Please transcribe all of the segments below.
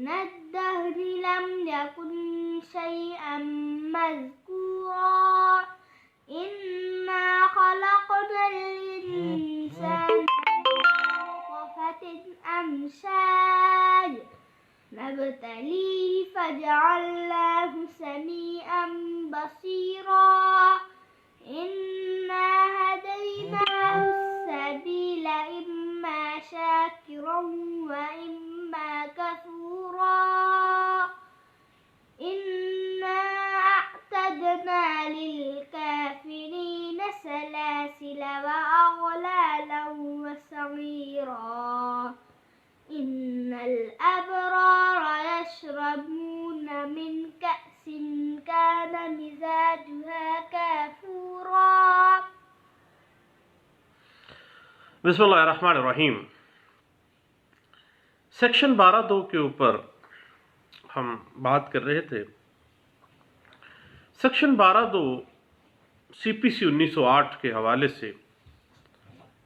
الدهر لم يكن شيئا مذكورا إنا خلقنا الإنسان من نطفة أمشاج نبتليه فجعلناه سميعا بصيرا إنا هديناه السبيل إما شاكرا وإما كفورا إنا أعتدنا للكافرين سلاسل وأغلالا وسعيرا إن الأبرار يشربون من كأس كان مزاجها كافورا. بسم اللہ الرحمن الرحیم. سیکشن 12(2) کے اوپر ہم بات کر رہے تھے. سیکشن 12(2) CPC 1908 کے حوالے سے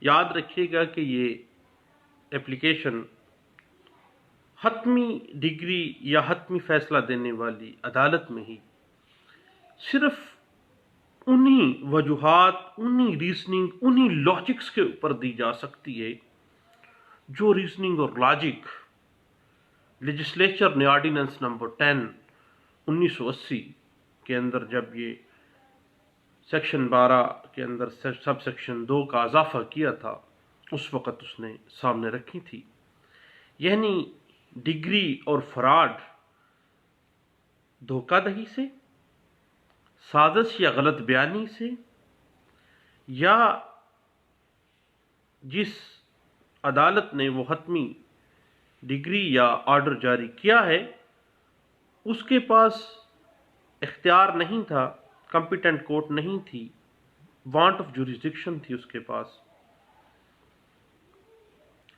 یاد رکھیے گا کہ یہ اپلیکیشن حتمی ڈگری یا حتمی فیصلہ دینے والی عدالت میں ہی صرف انہی وجوہات، انہی ریزننگ، انہی لاجکس کے اوپر دی جا سکتی ہے جو ریزننگ اور لاجک لیجسلیچر نے آرڈیننس نمبر 10 1980 کے اندر جب یہ سیکشن 12 کے اندر سب سیکشن 2 کا اضافہ کیا تھا اس وقت اس نے سامنے رکھی تھی. یعنی ڈگری اور فراڈ دھوکہ دہی سے، سازش یا غلط بیانی سے، یا جس عدالت نے وہ حتمی ڈگری یا آرڈر جاری کیا ہے اس کے پاس اختیار نہیں تھا، کمپیٹنٹ کورٹ نہیں تھی، وانٹ آف جوریسڈکشن تھی اس کے پاس.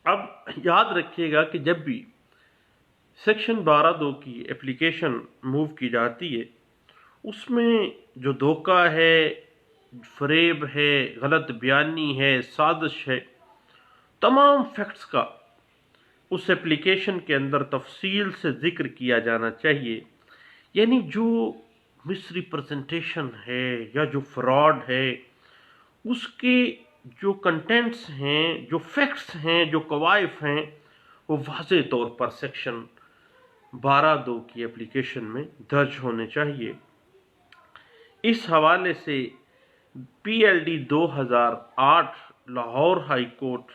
اب یاد رکھیے گا کہ جب بھی سیکشن 12(2) کی اپلیکیشن موو کی جاتی ہے اس میں جو دھوکہ ہے، فریب ہے، غلط بیانی ہے، سازش ہے، تمام فیکٹس کا اس اپلیکیشن کے اندر تفصیل سے ذکر کیا جانا چاہیے. یعنی جو مس ریپرزنٹیشن ہے یا جو فراڈ ہے اس کے جو کنٹینٹس ہیں، جو فیکٹس ہیں، جو کوائف ہیں وہ واضح طور پر سیکشن 12(2) کی اپلیکیشن میں درج ہونے چاہیے. اس حوالے سے PLD 2008 لاہور ہائی کورٹ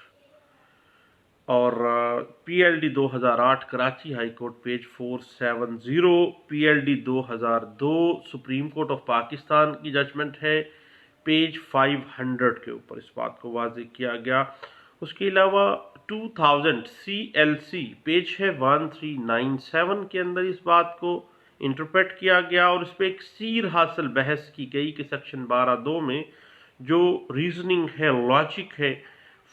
اور PLD 2008 Karachi high court page 470، PLD 2002 supreme court of Pakistan کی ججمنٹ ہے پیج 500 کے اوپر اس بات کو واضح کیا گیا. اس کے علاوہ 2000 CLC پیج ہے 1397 کے اندر اس بات کو انٹرپریٹ کیا گیا اور اس پہ ایک سیر حاصل بحث کی گئی کہ سیکشن 12(2) میں جو ریزننگ ہے، لاجک ہے،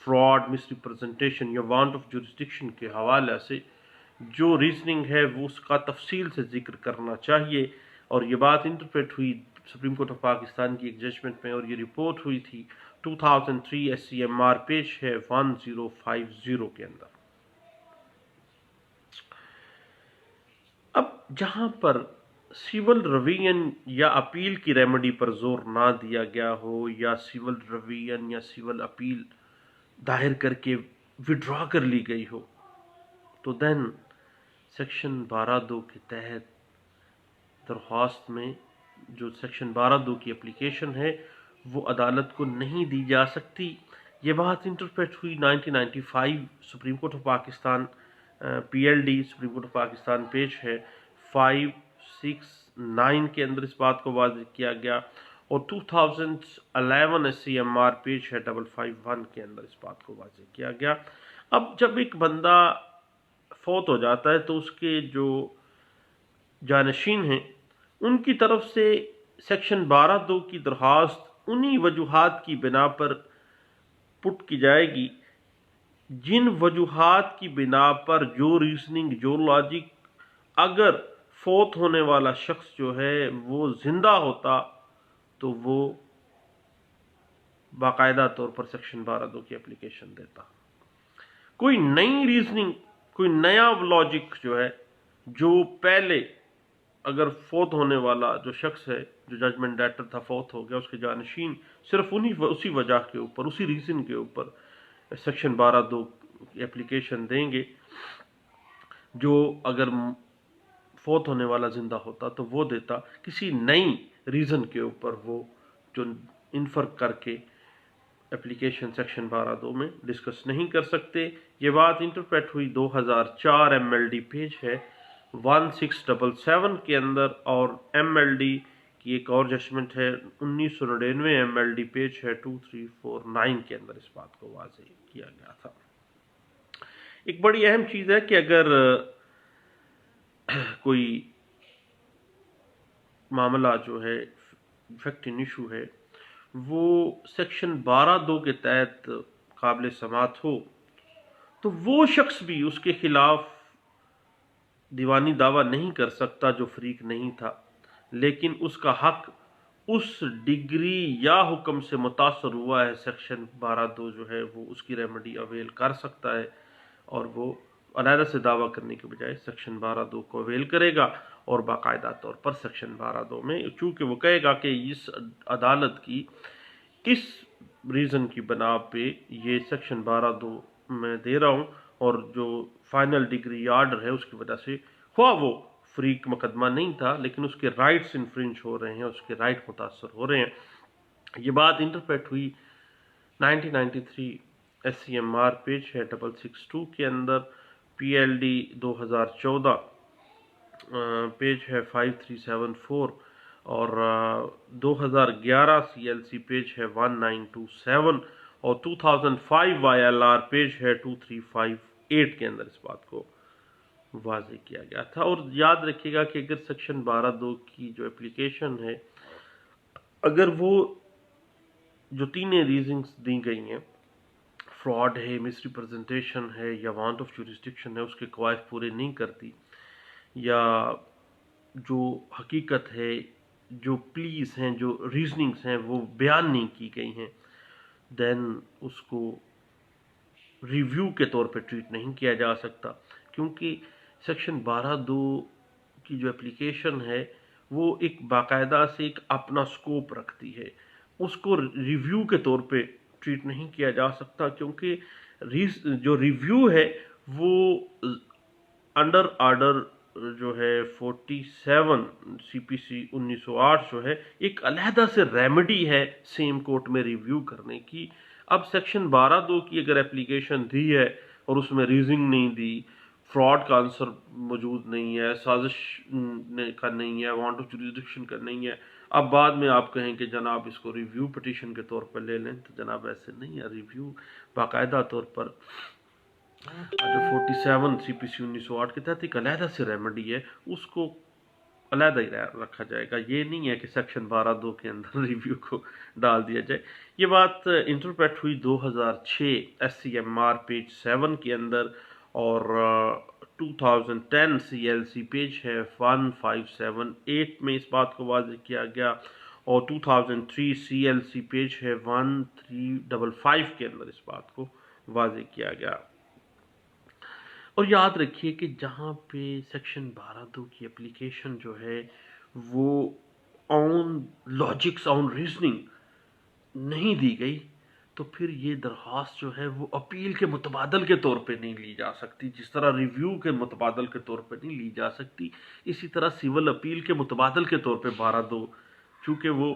فراڈ، مس ریپرزنٹیشن یا وانٹ آف جوریسڈکشن کے حوالے سے جو ریزننگ ہے وہ اس کا تفصیل سے ذکر کرنا چاہیے. اور یہ بات انٹرپریٹ ہوئی سپریم کورٹ آف پاکستان کی ایک ججمنٹ میں اور یہ رپورٹ ہوئی تھی 2003 SCMR پیج ہے 1050 کے اندر. اب جہاں پر سول ریویژن یا اپیل کی ریمیڈی پر زور نہ دیا گیا ہو یا سول ریویژن یا سول اپیل دائر کر کے وڈرا کر لی گئی ہو تو دین سیکشن 12(2) کے تحت درخواست میں جو سیکشن 12(2) کی اپلیکیشن ہے وہ عدالت کو نہیں دی جا سکتی. یہ بات انٹرپریٹ ہوئی 1995 supreme court of Pakistan PLD supreme court of Pakistan page ہے 569 کے اندر اس بات کو واضح کیا گیا اور 2011 SCMR پیج ہے 551 کے اندر اس بات کو واضح کیا گیا. اب جب ایک بندہ فوت ہو جاتا ہے تو اس کے جو جانشین ہیں ان کی طرف سے سیکشن 12(2) کی درخواست انہی وجوہات کی بنا پر پٹ کی جائے گی جن وجوہات کی بنا پر جو ریزننگ، جو لاجک اگر فوت ہونے والا شخص جو ہے وہ زندہ ہوتا تو وہ باقاعدہ طور پر سیکشن 12(2) کی اپلیکیشن دیتا. کوئی نئی ریزننگ، کوئی نیا لاجک جو ہے، جو پہلے اگر فوت ہونے والا جو شخص ہے، جو ججمنٹ ڈیٹر تھا، فوت ہو گیا، اس کے جانشین صرف اسی وجہ کے اوپر، اسی ریزن کے اوپر سیکشن 12(2) کی اپلیکیشن دیں گے. جو اگر فوت ہونے والا زندہ ہوتا تو وہ دیتا، کسی نئی ریزن کے اوپر وہ جو انفر کر کے اپلیکیشن سیکشن 12(2) میں ڈسکس نہیں کر سکتے. یہ بات انٹرپریٹ ہوئی 2004 MLD پیج ہے 1677 کے اندر، اور MLD کی ایک اور ججمنٹ ہے 1999 MLD پیج ہے 2349 کے اندر اس بات کو واضح کیا گیا تھا. ایک بڑی اہم چیز ہے کہ اگر کوئی معاملہ جو ہے فیکٹنگ ایشو ہے وہ سیکشن 12(2) کے تحت قابل سماعت ہو تو وہ شخص بھی اس کے خلاف دیوانی دعویٰ نہیں کر سکتا جو فریق نہیں تھا، لیکن اس کا حق اس ڈگری یا حکم سے متاثر ہوا ہے سیکشن 12(2) جو ہے وہ اس کی ریمیڈی اویل کر سکتا ہے، اور وہ علیحدہ سے دعویٰ کرنے کے بجائے سیکشن 12(2) کو اویل کرے گا، اور باقاعدہ طور پر سیکشن 12(2) میں چونکہ وہ کہے گا کہ اس عدالت کی اس ریزن کی بنا پہ یہ سیکشن 12(2) میں دے رہا ہوں، اور جو فائنل ڈگری آرڈر ہے اس کی وجہ سے خواہ وہ فریق مقدمہ نہیں تھا لیکن اس کے رائٹس انفرنج ہو رہے ہیں، اس کے رائٹ متاثر ہو رہے ہیں. یہ بات انٹرپریٹ ہوئی 1993 SCMR پیج ہے 662 کے اندر، PLD 2014 پیج ہے 5374، اور 2011 CLC پیج ہے 1927، اور 2005 YLR پیج ہے 2358 کے اندر اس بات کو واضح کیا گیا تھا. اور یاد رکھیے گا کہ اگر سیکشن 12(2) کی جو اپلیکیشن ہے، اگر وہ جو تینیں ریزنز دی گئی ہیں، فراڈ ہے، مس ریپرزنٹیشن ہے، یا وانٹ آف جوریسڈکشن ہے، اس کے قواعد پورے نہیں کرتی، یا جو حقیقت ہے، جو پلیز ہیں، جو ریزننگز ہیں وہ بیان نہیں کی گئی ہیں، دین اس کو ریویو کے طور پہ ٹریٹ نہیں کیا جا سکتا، کیونکہ سیکشن 12(2) کی جو اپلیکیشن ہے وہ ایک باقاعدہ سے ایک اپنا سکوپ رکھتی ہے. اس کو ریویو کے طور پہ ٹریٹ نہیں کیا جا سکتا، کیونکہ جو ریویو ہے وہ انڈر آرڈر جو ہے 47 CPC 1908 جو ہے ایک علیحدہ سے ریمیڈی ہے سیم کورٹ میں ریویو کرنے کی. اب سیکشن 12(2) کی اگر اپلیکیشن دی ہے اور اس میں ریزنگ نہیں دی، فراڈ کا آنسر موجود نہیں ہے، سازش کا نہیں ہے، وانٹ آف جوریسڈکشن کا نہیں ہے، اب بعد میں آپ کہیں کہ جناب اس کو ریویو پٹیشن کے طور پر لے لیں، تو جناب ایسے نہیں ہے. ریویو باقاعدہ طور پر جو 47 CPC 1908 کے تحت ایک علیحدہ سے ریمیڈی ہے، اس کو علیحدہ ہی رکھا جائے گا. یہ نہیں ہے کہ سیکشن 12(2) کے اندر ریویو کو ڈال دیا جائے. یہ بات انٹرپریٹ ہوئی 2006 SCMR پیج 7 کے اندر، اور 2010 CLC پیج ہے 1578 میں اس بات کو واضح کیا گیا، اور 2003 CLC پیج ہے 1355 کے اندر اس بات کو واضح کیا گیا. اور یاد رکھیے کہ جہاں پہ سیکشن 12(2) کی اپلیکیشن جو ہے وہ آن لاجکس، آن ریزننگ نہیں دی گئی، تو پھر یہ درخواست جو ہے وہ اپیل کے متبادل کے طور پہ نہیں لی جا سکتی. جس طرح ریویو کے متبادل کے طور پہ نہیں لی جا سکتی، اسی طرح سول اپیل کے متبادل کے طور پہ 12(2) چونکہ وہ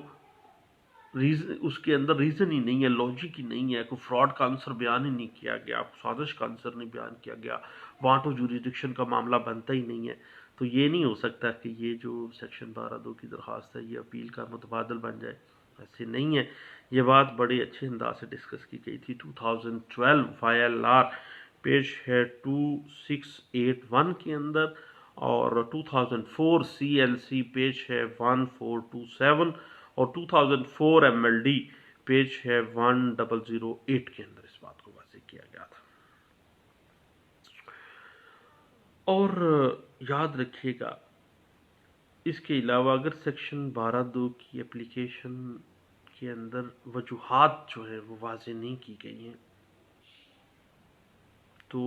اس کے اندر ریزن ہی نہیں ہے، لاجک ہی نہیں ہے، کوئی فراڈ کا آنسر بیان ہی نہیں کیا گیا، سازش کا آنسر نہیں بیان کیا گیا، وانٹ آف جوریسڈکشن کا معاملہ بنتا ہی نہیں ہے، تو یہ نہیں ہو سکتا کہ یہ جو سیکشن 12(2) کی درخواست ہے یہ اپیل کا متبادل بن جائے. ایسے نہیں ہے. یہ بات بڑے اچھے انداز سے ڈسکس کی گئی تھی 2012 YLR پیج ہے 2681 کے اندر، اور 2004 CLC پیج ہے 1427، اور 2004 MLD پیج ہے 1008 کے اندر اس بات کو واضح کیا گیا تھا. اور یاد رکھیے گا اس کے علاوہ اگر سیکشن 12(2) کی اپلیکیشن کے اندر وجوہات جو ہے وہ واضح نہیں کی گئی ہیں، تو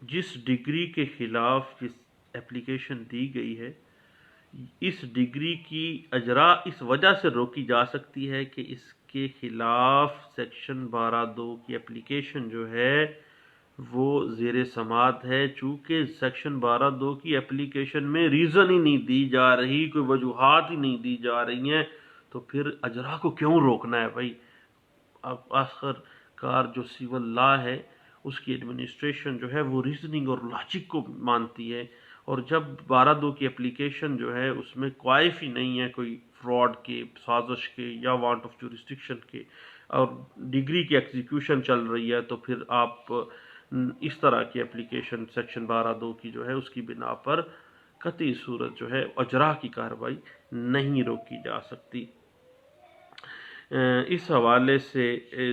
جس ڈگری کے خلاف جس اپلیکیشن دی گئی ہے، اس ڈگری کی اجرا اس وجہ سے روکی جا سکتی ہے کہ اس کے خلاف سیکشن 12(2) کی اپلیکیشن جو ہے وہ زیر سماعت ہے، چونکہ سیکشن 12(2) کی اپلیکیشن میں ریزن ہی نہیں دی جا رہی، کوئی وجوہات ہی نہیں دی جا رہی ہیں، تو پھر اجرا کو کیوں روکنا ہے بھائی؟ اب آخر کار جو سول لا ہے اس کی ایڈمنسٹریشن جو ہے وہ ریزننگ اور لاجک کو مانتی ہے، اور جب 12(2) کی اپلیکیشن جو ہے اس میں کوائف ہی نہیں ہے کوئی فراڈ کے، سازش کے یا وانٹ آف جورسڈکشن کے، اور ڈگری کی ایگزیکیوشن چل رہی ہے، تو پھر آپ اس طرح کی اپلیکیشن سیکشن 12(2) کی جو ہے اس کی بنا پر قطعی صورت جو ہے اجرا کی کارروائی نہیں روکی جا سکتی۔ اس حوالے سے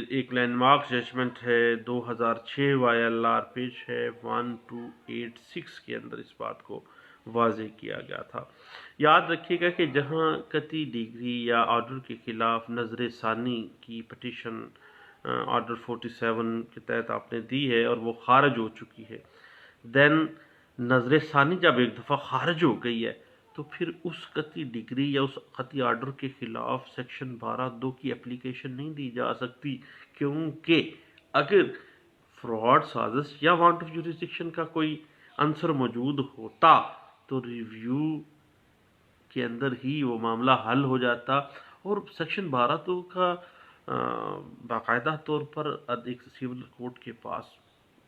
ایک لینڈ مارک ججمنٹ ہے 2006 YLR پیج ہے 1286 کے اندر اس بات کو واضح کیا گیا تھا۔ یاد رکھیے گا کہ جہاں قطعی ڈگری یا آرڈر کے خلاف نظر ثانی کی پٹیشن آرڈر 47 کے تحت آپ نے دی ہے اور وہ خارج ہو چکی ہے، دین نظر ثانی جب ایک دفعہ خارج ہو گئی ہے تو پھر اس قطعی ڈگری یا اس قطعی آرڈر کے خلاف سیکشن 12(2) کی اپلیکیشن نہیں دی جا سکتی، کیونکہ اگر فراڈ، سازش یا وانٹ آف جورسڈکشن کا کوئی عنصر موجود ہوتا تو ریویو کے اندر ہی وہ معاملہ حل ہو جاتا، اور سیکشن 12(2) کا باقاعدہ طور پر ایک سول کورٹ کے پاس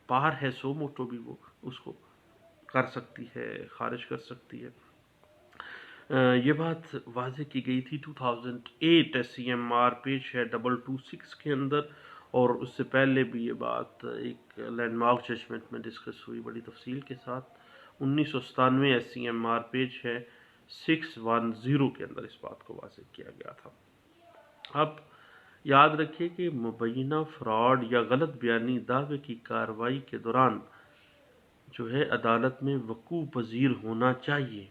پار ہے، سو موٹو بھی وہ اس کو کر سکتی ہے، خارج کر سکتی ہے۔ یہ بات واضح کی گئی تھی 2008 SCMR پیج ہے 226 کے اندر، اور اس سے پہلے بھی یہ بات ایک لینڈ مارک ججمنٹ میں ڈسکس ہوئی بڑی تفصیل کے ساتھ۔ 1997 SCMR پیج ہے 610 کے اندر اس بات کو واضح کیا گیا تھا۔ اب یاد رکھیے کہ مبینہ فراڈ یا غلط بیانی دعوے کی کارروائی کے دوران جو ہے عدالت میں وقوع پذیر ہونا چاہیے،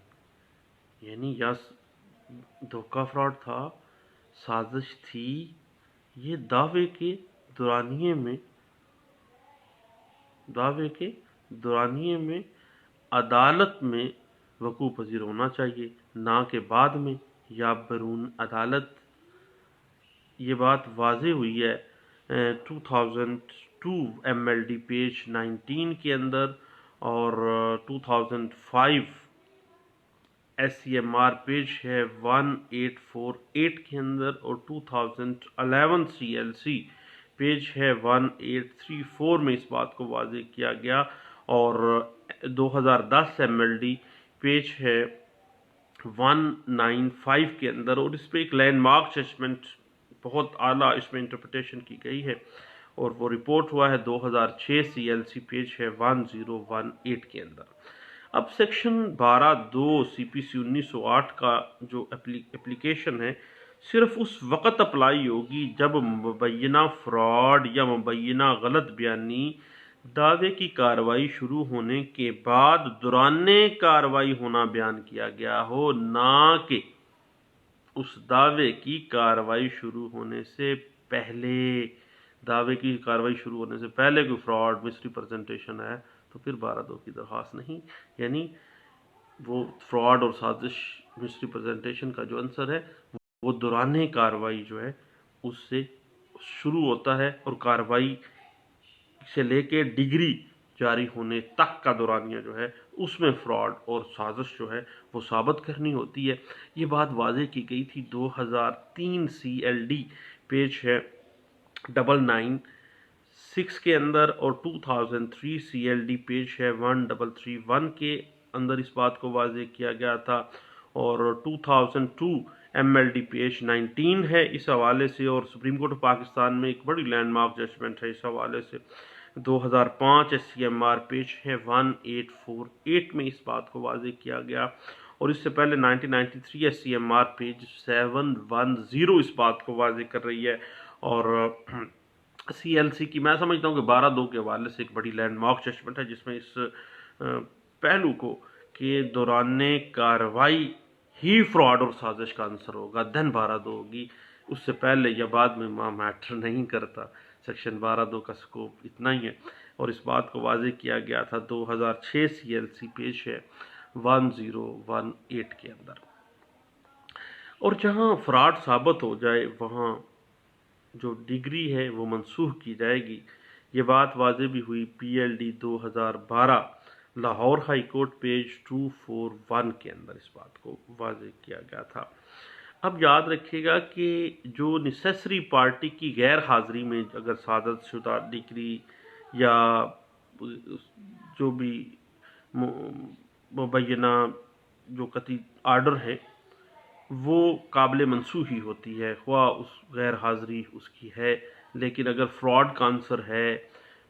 یعنی یا دھوکہ فراڈ تھا، سازش تھی، یہ دعوے کے دورانیے میں عدالت میں وقوع پذیر ہونا چاہیے، نہ کہ بعد میں یا بیرون عدالت۔ یہ بات واضح ہوئی ہے 2002 MLD پیج 19 کے اندر، اور 2005 SCMR پیج ہے 1848 کے اندر، اور 2011 CLC پیج ہے 1834 میں اس بات کو واضح کیا گیا، اور 2010 MLD پیج ہے 195 کے اندر، اور اس پہ ایک لینڈ مارک ججمنٹ بہت اعلیٰ اس میں انٹرپریٹیشن کی گئی ہے، اور وہ رپورٹ ہوا ہے 2006 CLC پیج ہے 1018 کے اندر۔ اب سیکشن 12(2) CPC 1908 کا جو اپلیکیشن ہے صرف اس وقت اپلائی ہوگی جب مبینہ فراڈ یا مبینہ غلط بیانی دعوے کی کارروائی شروع ہونے کے بعد دوران کارروائی ہونا بیان کیا گیا ہو، نہ کہ اس دعوے کی کارروائی شروع ہونے سے پہلے۔ دعوے کی کارروائی شروع ہونے سے پہلے کوئی فراڈ، مس ریپرزنٹیشن ہے تو پھر 12(2) کی درخواست نہیں، یعنی وہ فراڈ اور سازش، مس ریپرزنٹیشن کا جو عنصر ہے وہ دوران کارروائی جو ہے اس سے شروع ہوتا ہے، اور کارروائی سے لے کے ڈگری جاری ہونے تک کا دورانیہ جو ہے اس میں فراڈ اور سازش جو ہے وہ ثابت کرنی ہوتی ہے۔ یہ بات واضح کی گئی تھی 2003 CLD پیج ہے 996 کے اندر، اور 2003 CLD پیج ہے 1331 کے اندر اس بات کو واضح کیا گیا تھا، اور 2002 MLD پیج 19 ہے اس حوالے سے، اور سپریم کورٹ آف پاکستان میں ایک بڑی لینڈ مارک ججمنٹ ہے اس حوالے سے 2005 SCMR پیج ہے 1848 میں اس بات کو واضح کیا گیا، اور اس سے پہلے 1993 SCMR پیج 710 اس بات کو واضح کر رہی ہے، اور CLC کی میں سمجھتا ہوں کہ 12(2) کے حوالے سے ایک بڑی لینڈ مارک ججمنٹ ہے جس میں اس پہلو کو کہ دوران کارروائی ہی فراڈ اور سازش کا عنصر ہوگا، دین 12(2) ہوگی، اس سے پہلے یا بعد میں میٹر نہیں کرتا، سیکشن 12(2) کا سکوپ اتنا ہی ہے۔ اور اس بات کو واضح کیا گیا تھا 2006 CLC پیج ہے 1018 کے اندر۔ اور جہاں فراڈ ثابت ہو جائے وہاں جو ڈگری ہے وہ منسوخ کی جائے گی، یہ بات واضح بھی ہوئی PLD 2012 Lahore high court page 241 کے اندر اس بات کو واضح کیا گیا تھا۔ اب یاد رکھیے گا کہ جو نیسیسری پارٹی کی غیر حاضری میں اگر صادر شدہ ڈگری یا جو بھی مبینہ جو قطعی آرڈر ہے وہ قابل منسوخی ہوتی ہے، خواہ اس غیر حاضری اس کی ہے، لیکن اگر فراڈ کا عنصر ہے،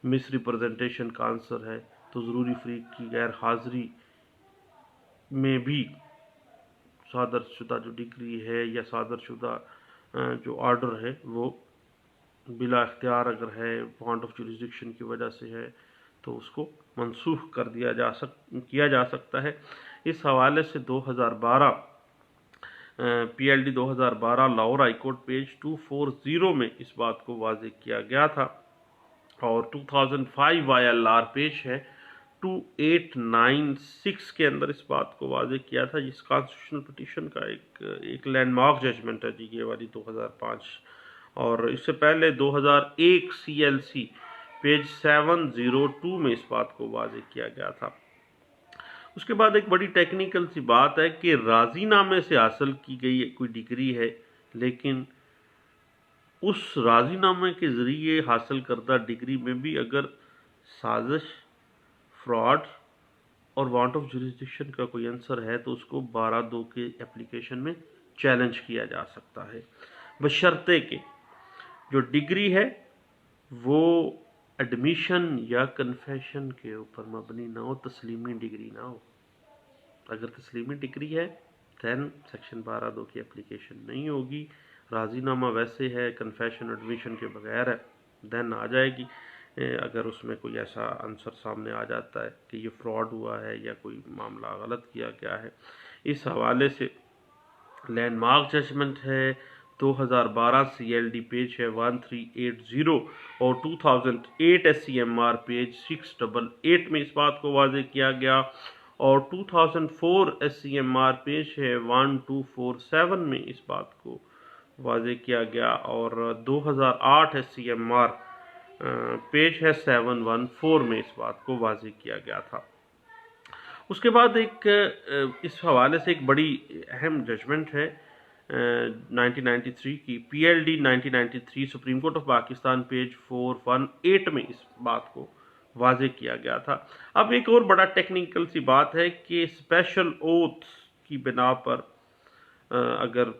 مس ریپرزنٹیشن کا عنصر ہے تو ضروری فریق کی غیر حاضری میں بھی صادر شدہ جو ڈگری ہے یا صادر شدہ جو آرڈر ہے وہ بلا اختیار اگر ہے، وانٹ آف جوریسڈکشن کی وجہ سے ہے تو اس کو منسوخ کر کیا جا سکتا ہے۔ اس حوالے سے 2012 PLD 2012 Lahore high court page 240 میں اس بات کو واضح کیا گیا تھا، اور 2005 YLR پیج ہے 2896 کے اندر اس بات کو واضح کیا تھا۔ اس کانسٹیٹیوشنل پٹیشن کا ایک لینڈ مارک ججمنٹ ہے جی یہ والی 2005، اور اس سے پہلے 2001 CLC پیج 702 میں اس بات کو واضح کیا گیا تھا۔ اس کے بعد ایک بڑی ٹیکنیکل سی بات ہے کہ راضی نامے سے حاصل کی گئی کوئی ڈگری ہے، لیکن اس راضی نامے کے ذریعے حاصل کردہ ڈگری میں بھی اگر سازش، فراڈ اور وانٹ آف جوریسڈکشن کا کوئی عنصر ہے تو اس کو 12(2) کے اپلیکیشن میں چیلنج کیا جا سکتا ہے، بشرطے کہ جو ڈگری ہے وہ ایڈمیشن یا کنفیشن کے اوپر مبنی نہ ہو، تسلیمی ڈگری نہ ہو۔ اگر تسلیمی ڈگری ہے دین سیکشن 12(2) کی اپلیکیشن نہیں ہوگی۔ راضی نامہ ویسے ہے، کنفیشن ایڈمیشن کے بغیر ہے، دین آ جائے گی۔ اگر اس میں کوئی ایسا عنصر سامنے آ جاتا ہے کہ یہ فراڈ ہوا ہے یا کوئی معاملہ غلط کیا گیا ہے۔ اس حوالے سے لینڈ مارک ججمنٹ ہے 2012 CLD پیج ہے 1380 اور 2008 SCMR پیج 688 میں اس بات کو واضح کیا گیا، اور 2004 SCMR پیج ہے 1247 میں اس بات کو واضح کیا گیا، اور 2008 SCMR پیج ہے 714 میں اس بات کو واضح کیا گیا تھا۔ اس کے بعد اس حوالے سے ایک بڑی اہم ججمنٹ ہے 1993 کی PLD 1993 supreme court of Pakistan page 418 میں اس بات کو واضح کیا گیا تھا۔ اب ایک اور بڑا ٹیکنیکل سی بات ہے کہ اسپیشل اوتھ کی بنا پر اگر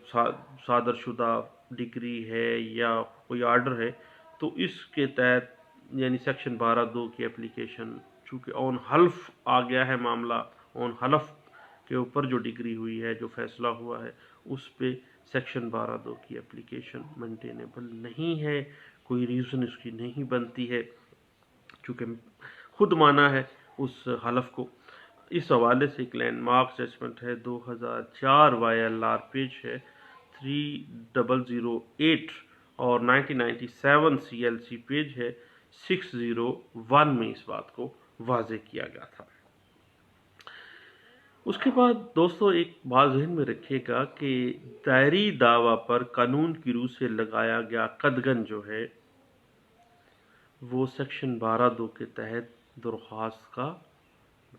صادر شدہ ڈگری ہے یا کوئی آرڈر ہے تو اس کے تحت یعنی سیکشن 12(2) کی اپلیکیشن، چونکہ اون حلف آ گیا ہے معاملہ، اون حلف کے اوپر جو ڈگری ہوئی ہے، جو فیصلہ ہوا ہے، اس پہ سیکشن 12(2) کی اپلیکیشن مینٹینیبل نہیں ہے، کوئی ریزن اس کی نہیں بنتی ہے، چونکہ خود مانا ہے اس حلف کو۔ اس حوالے سے ایک لینڈ مارک ججمنٹ ہے 2004 YLR پیج ہے 3008 اور 1997 CLC پیج ہے 601 میں اس بات کو واضح کیا گیا تھا۔ اس کے بعد دوستو ایک بات ذہن میں رکھیے گا کہ دائری دعویٰ پر قانون کی روح سے لگایا گیا قدغن جو ہے وہ سیکشن 12(2) کے تحت درخواست کا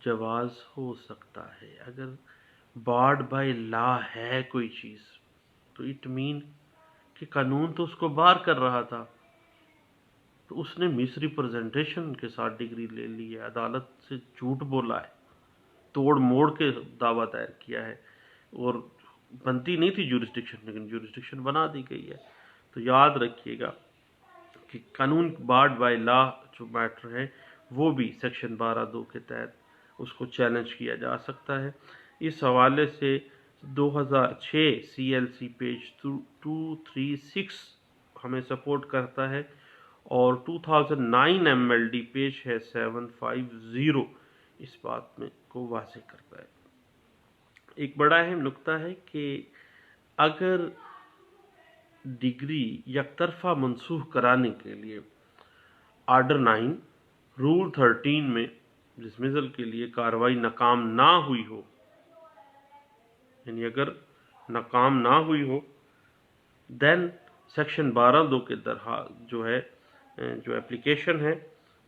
جواز ہو سکتا ہے۔ اگر بارڈ بائی لا ہے کوئی چیز تو اٹ مین کہ قانون تو اس کو بار کر رہا تھا، تو اس نے مس ریپرزنٹیشن کے ساتھ ڈگری لے لی ہے، عدالت سے جھوٹ بولا ہے، توڑ موڑ کے دعویٰ دائر کیا ہے، اور بنتی نہیں تھی جوریسڈکشن لیکن جوریسڈکشن بنا دی گئی ہے۔ تو یاد رکھیے گا کہ قانون بارڈ بائی لا جو میٹر ہے وہ بھی سیکشن 12(2) کے تحت اس کو چیلنج کیا جا سکتا ہے۔ اس حوالے سے 2006 CLC پیج 236 ہمیں سپورٹ کرتا ہے، اور 2009 MLD پیج ہے 750 اس بات میں کو واضح کرتا ہے۔ ایک بڑا اہم نقطہ ہے کہ اگر ڈگری یک طرفہ منسوخ کرانے کے لیے آرڈر 9 رول 13 میں ڈسمزل کے لیے کارروائی ناکام نہ ہوئی ہو، یعنی اگر ناکام نہ ہوئی ہو دین سیکشن 12(2) کے جو ہے جو اپلیکیشن ہے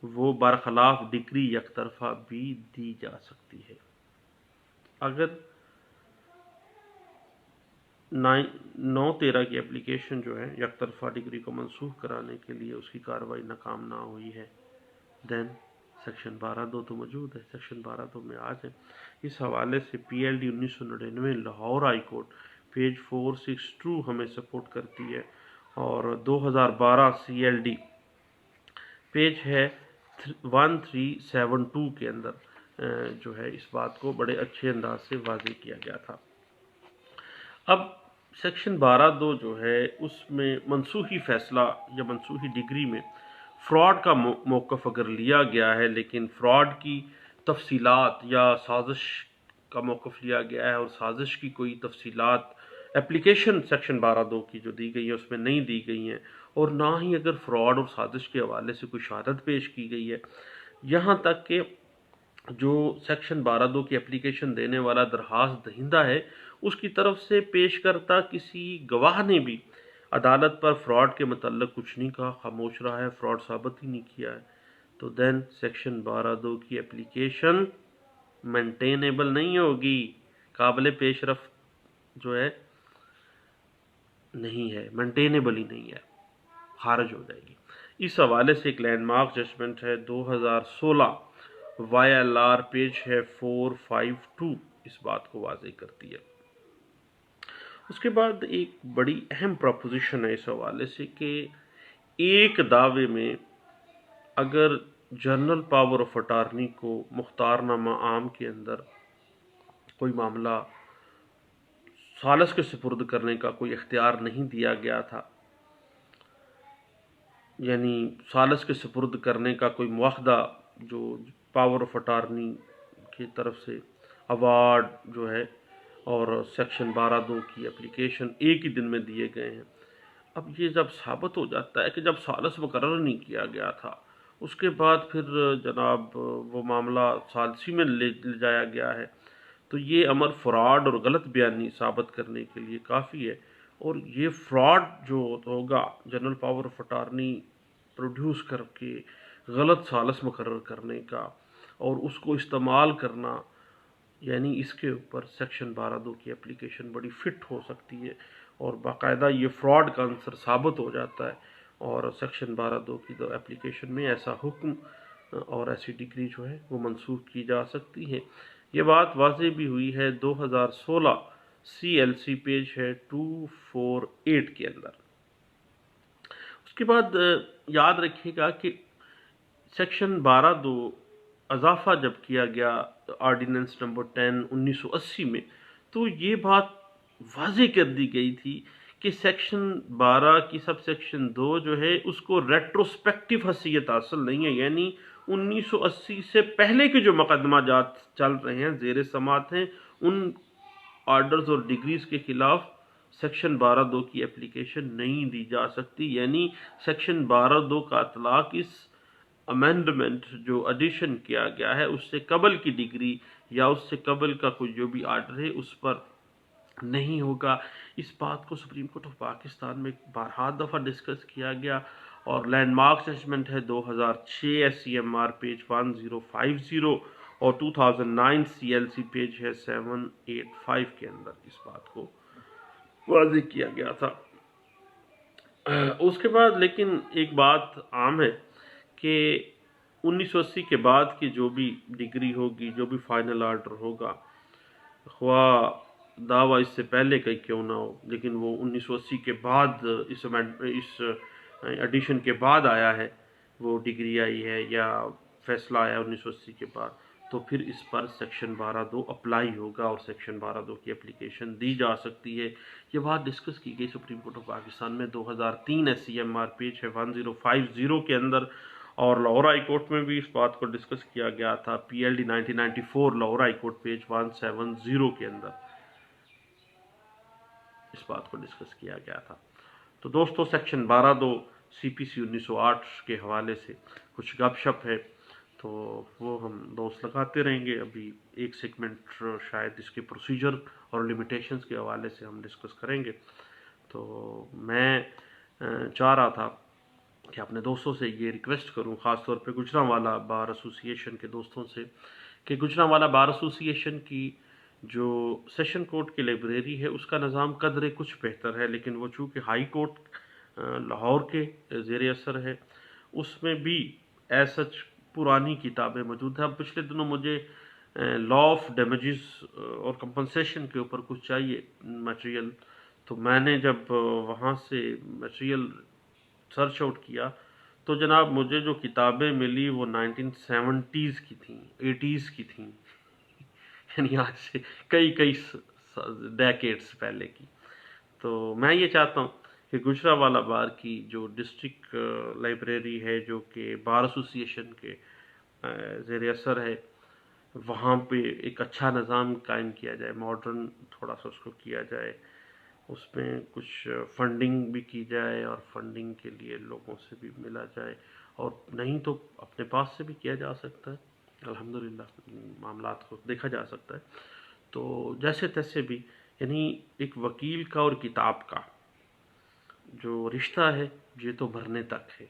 وہ برخلاف ڈگری یک طرفہ بھی دی جا سکتی ہے۔ اگر 9(13) کی اپلیکیشن جو ہے یک طرفہ ڈگری کو منسوخ کرانے کے لیے اس کی کارروائی ناکام نہ ہوئی ہے دین سیکشن 12(2) تو موجود ہے۔ سیکشن 12(2) میں آ جائیں، اس حوالے سے P L D 1999 Lahore high court page 462 ہمیں سپورٹ کرتی ہے، اور 2012 سی ایل ڈی پیج ہے 1372 کے اندر جو ہے اس بات کو بڑے اچھے انداز سے واضح کیا گیا تھا۔ اب سیکشن 12(2) جو ہے اس میں منسوخی فیصلہ یا منسوخی ڈگری میں فراڈ کا موقف اگر لیا گیا ہے، لیکن فراڈ کی تفصیلات یا سازش کا موقف لیا گیا ہے اور سازش کی کوئی تفصیلات اپلیکیشن سیکشن 12(2) کی جو دی گئی ہے اس میں نہیں دی گئی ہیں، اور نہ ہی اگر فراڈ اور سازش کے حوالے سے کوئی شہادت پیش کی گئی ہے، یہاں تک کہ جو سیکشن 12(2) کی اپلیکیشن دینے والا درخواست دہندہ ہے اس کی طرف سے پیش کرتا کسی گواہ نے بھی عدالت پر فراڈ کے متعلق کچھ نہیں کہا، خاموش رہا ہے، فراڈ ثابت ہی نہیں کیا ہے، تو دین سیکشن 12(2) کی اپلیکیشن مینٹینیبل نہیں ہوگی، قابل پیش رفت جو ہے نہیں ہے، مینٹینیبل ہی نہیں ہے، خارج ہو جائے گی۔ اس حوالے سے ایک لینڈ مارک ججمنٹ ہے 2016 وائی ایل آر پیج ہے 452 اس بات کو واضح کرتی ہے۔ اس کے بعد ایک بڑی اہم پروپوزیشن ہے اس حوالے سے کہ ایک دعوے میں اگر جنرل پاور آف اٹارنی کو مختار نامہ عام کے اندر کوئی معاملہ ثالث کے سپرد کرنے کا کوئی اختیار نہیں دیا گیا تھا، یعنی ثالث کے سپرد کرنے کا کوئی مواخذہ جو پاور آف اٹارنی کی طرف سے ایوارڈ جو ہے اور سیکشن 12(2) کی اپلیکیشن ایک ہی دن میں دیے گئے ہیں، اب یہ جب ثابت ہو جاتا ہے کہ جب ثالث مقرر نہیں کیا گیا تھا اس کے بعد پھر جناب وہ معاملہ ثالثی میں لے جایا گیا ہے، تو یہ امر فراڈ اور غلط بیانی ثابت کرنے کے لیے کافی ہے، اور یہ فراڈ جو ہوگا general power of attorney produce کر کے غلط ثالث مقرر کرنے کا اور اس کو استعمال کرنا، یعنی اس کے اوپر سیکشن 12(2) کی اپلیکیشن بڑی فٹ ہو سکتی ہے اور باقاعدہ یہ فراڈ کا عنصر ثابت ہو جاتا ہے، اور سیکشن 12(2) کی اپلیکیشن میں ایسا حکم اور ایسی ڈگری جو ہے وہ منسوخ کی جا سکتی ہے۔ یہ بات واضح بھی ہوئی ہے 2016 سی ایل سی پیج ہے 248 کے اندر۔ اس کے بعد یاد رکھیے گا کہ سیکشن 12(2) اضافہ جب کیا گیا آرڈیننس نمبر 10 1980 میں، تو یہ بات واضح کر دی گئی تھی کہ سیکشن 12 کی سب سیکشن 2 جو ہے اس کو ریٹروسپیکٹیو حیثیت حاصل نہیں ہے، یعنی 1980 سے پہلے کے جو مقدمہ جات چل رہے ہیں زیر سماعت ہیں ان آرڈرز اور ڈگریز کے خلاف سیکشن 12(2) کی اپلیکیشن نہیں دی جا سکتی، یعنی سیکشن 12(2) کا اطلاق اس امینڈمنٹ جو ایڈیشن کیا گیا ہے اس سے قبل کی ڈگری یا اس سے قبل کا کوئی جو بھی آرڈر ہے اس پر نہیں ہوگا۔ اس بات کو سپریم کورٹ آف پاکستان میں بارہا دفعہ ڈسکس کیا گیا، اور لینڈ مارک ججمنٹ ہے 2006 S C M R page 1050 اور 2009 سی ایل سی پیج ہے 785 کے اندر اس بات کو واضح کیا گیا تھا۔ اس کے بعد لیکن ایک بات عام ہے کہ 1980 کے بعد کی جو بھی ڈگری ہوگی، جو بھی فائنل آرڈر ہوگا، خواہ دعویٰ اس سے پہلے کا کیوں نہ ہو، لیکن وہ 1980 کے بعد اس ایڈیشن کے بعد آیا ہے، وہ ڈگری آئی ہے یا فیصلہ آیا 1980 کے بعد، تو پھر اس پر سیکشن 12(2) اپلائی ہوگا اور سیکشن 12(2) کی اپلیکیشن دی جا سکتی ہے۔ یہ بات ڈسکس کی گئی سپریم کورٹ آف پاکستان میں 2003 S C M R page ہے 1050 کے اندر، اور لاہور ہائی کورٹ میں بھی اس بات کو ڈسکس کیا گیا تھا P L D 1994 Lahore high court page 170 کے اندر اس بات کو ڈسکس کیا گیا تھا۔ تو دوستو سیکشن 12(2) سی پی سی 1908 کے حوالے سے کچھ گپ شپ ہے تو وہ ہم دوست لگاتے رہیں گے. ابھی ایک سیگمنٹ شاید اس کے پروسیجر اور لیمیٹیشنز کے حوالے سے ہم ڈسکس کریں گے. تو میں چاہ رہا تھا کہ اپنے دوستوں سے یہ ریکویسٹ کروں، خاص طور پہ گجرانوالہ بار ایسوسی ایشن کے دوستوں سے، کہ گجرانوالہ بار ایسوسی ایشن کی جو سیشن کورٹ کی لائبریری ہے اس کا نظام قدرے کچھ بہتر ہے، لیکن وہ چونکہ ہائی کورٹ لاہور کے زیر اثر ہے، اس میں بھی ایز سچ پرانی کتابیں موجود ہیں. اب پچھلے دنوں مجھے لا آف ڈیمیجز اور کمپنسیشن کے اوپر کچھ چاہیے مٹیریل، تو میں نے جب وہاں سے مٹیریل سرچ آؤٹ کیا تو جناب مجھے جو کتابیں ملی وہ 1970s کی تھیں، 80s کی تھیں، یعنی آج سے کئی ڈیکیڈز پہلے کی. تو میں یہ چاہتا ہوں کہ گجرانوالہ بار کی جو ڈسٹرکٹ لائبریری ہے جو کہ بار ایسوسی ایشن کے زیر اثر ہے، وہاں پہ ایک اچھا نظام قائم کیا جائے، ماڈرن تھوڑا سا اس کو کیا جائے، اس میں کچھ فنڈنگ بھی کی جائے اور فنڈنگ کے لیے لوگوں سے بھی ملا جائے، اور نہیں تو اپنے پاس سے بھی کیا جا سکتا ہے. الحمدللہ معاملات کو دیکھا جا سکتا ہے. تو جیسے تیسے بھی یعنی ایک وکیل کا اور کتاب کا جو رشتہ ہے یہ تو بھرنے تک ہے.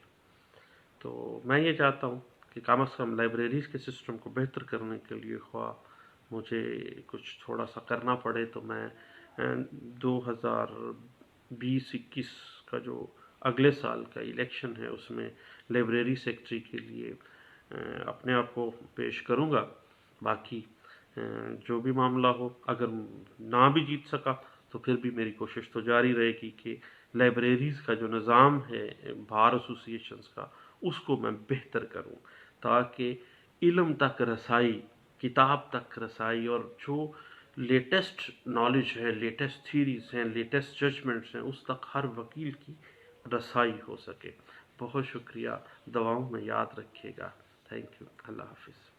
تو میں یہ چاہتا ہوں کہ کم از کم لائبریریز کے سسٹم کو بہتر کرنے کے لیے خواہ مجھے کچھ تھوڑا سا کرنا پڑے، تو میں 2020-21 کا جو اگلے سال کا الیکشن ہے اس میں لائبریری سیکرٹری کے لیے اپنے آپ کو پیش کروں گا. باقی جو بھی معاملہ ہو، اگر نہ بھی جیت سکا تو پھر بھی میری کوشش تو جاری رہے گی کہ لائبریریز کا جو نظام ہے بار ایسوسی ایشنز کا اس کو میں بہتر کروں، تاکہ علم تک رسائی، کتاب تک رسائی اور جو لیٹسٹ نالج ہے، لیٹسٹ تھیریز ہیں، لیٹسٹ ججمنٹس ہیں، اس تک ہر وکیل کی رسائی ہو سکے. بہت شکریہ، دعاؤں میں یاد رکھیے گا. Thank you. اللہ حافظ.